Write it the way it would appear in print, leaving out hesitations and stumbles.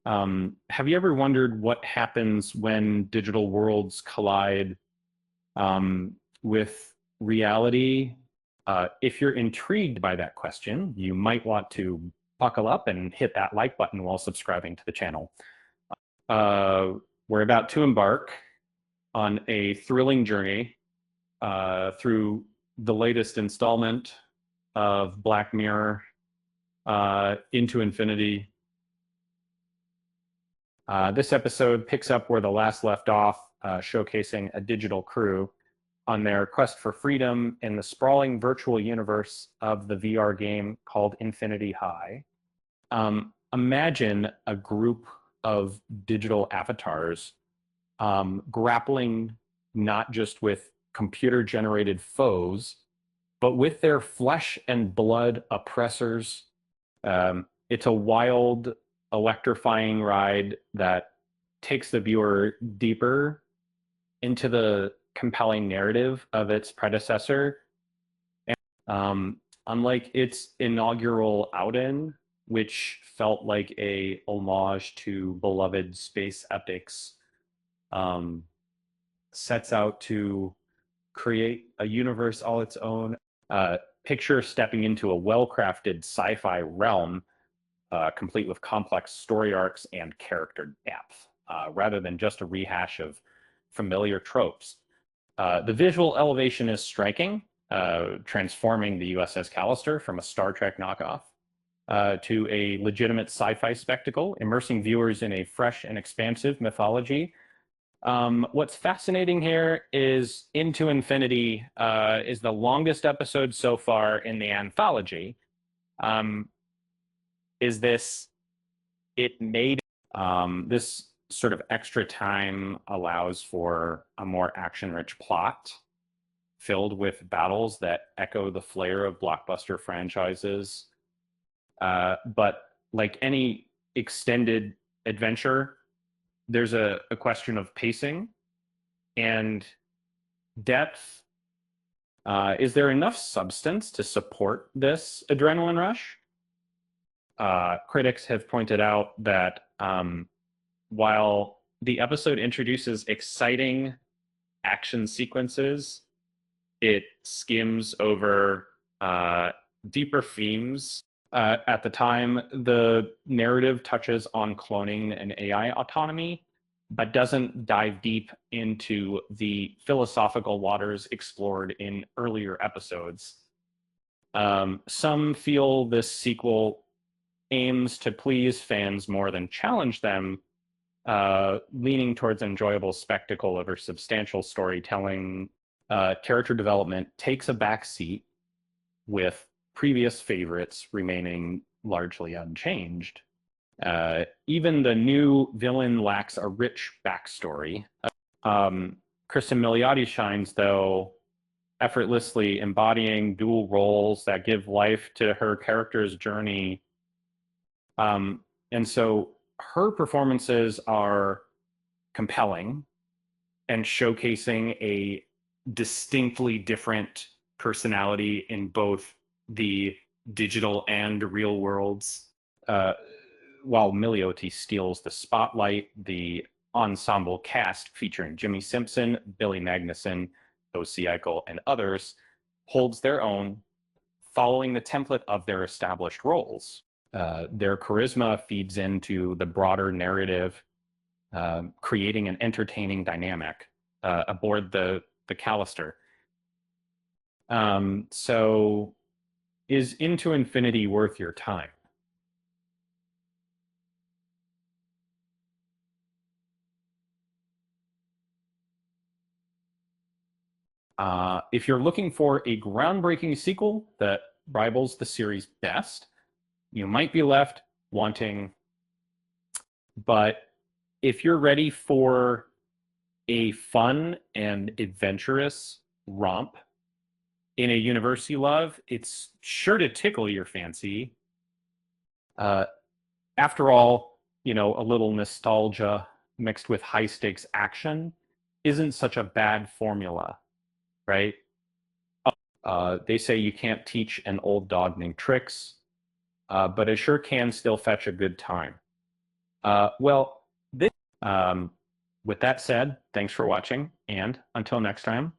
Have you ever wondered what happens when digital worlds collide with reality? If you're intrigued by that question, you might want to buckle up and hit that like button while subscribing to the channel. Uh, we're about to embark on a thrilling journey through the latest installment of Black Mirror, Into Infinity. This episode picks up where the last left off, showcasing a digital crew on their quest for freedom in the sprawling virtual universe of the VR game called Infinity High. Imagine a group of digital avatars grappling not just with computer-generated foes, but with their flesh and blood oppressors. It's a wild, electrifying ride that takes the viewer deeper into the compelling narrative of its predecessor. And, unlike its inaugural outing, which felt like a homage to beloved space epics, sets out to create a universe all its own. Picture stepping into a well-crafted sci-fi realm, complete with complex story arcs and character depth, rather than just a rehash of familiar tropes. The visual elevation is striking, transforming the USS Callister from a Star Trek knockoff to a legitimate sci-fi spectacle, immersing viewers in a fresh and expansive mythology. What's fascinating here is Into Infinity is the longest episode so far in the anthology. Is this it made this sort of extra time allows for a more action-rich plot filled with battles that echo the flair of blockbuster franchises. But like any extended adventure, there's a question of pacing and depth. Is there enough substance to support this adrenaline rush? Critics have pointed out that while the episode introduces exciting action sequences, it skims over deeper themes. At the time, the narrative touches on cloning and AI autonomy, but doesn't dive deep into the philosophical waters explored in earlier episodes. Some feel this sequel aims to please fans more than challenge them, leaning towards enjoyable spectacle over substantial storytelling. Character development takes a back seat, with previous favorites remaining largely unchanged. Even the new villain lacks a rich backstory. Kristen Milioti shines, though, effortlessly embodying dual roles that give life to her character's journey. And so her performances are compelling and showcasing a distinctly different personality in both the digital and real worlds. While Milioti steals the spotlight, the ensemble cast featuring Jimmy Simpson, Billy Magnuson, O.C. Eichel, and others holds their own, following the template of their established roles. Their charisma feeds into the broader narrative, creating an entertaining dynamic aboard the Callister. So is Into Infinity worth your time? If you're looking for a groundbreaking sequel that rivals the series' best, you might be left wanting. But if you're ready for a fun and adventurous romp in a universe you love, it's sure to tickle your fancy. Uh, After all, a little nostalgia mixed with high stakes action isn't such a bad formula, right? They say you can't teach an old dog new tricks, but it sure can still fetch a good time. Well, this, um, with that said, thanks for watching, and until next time,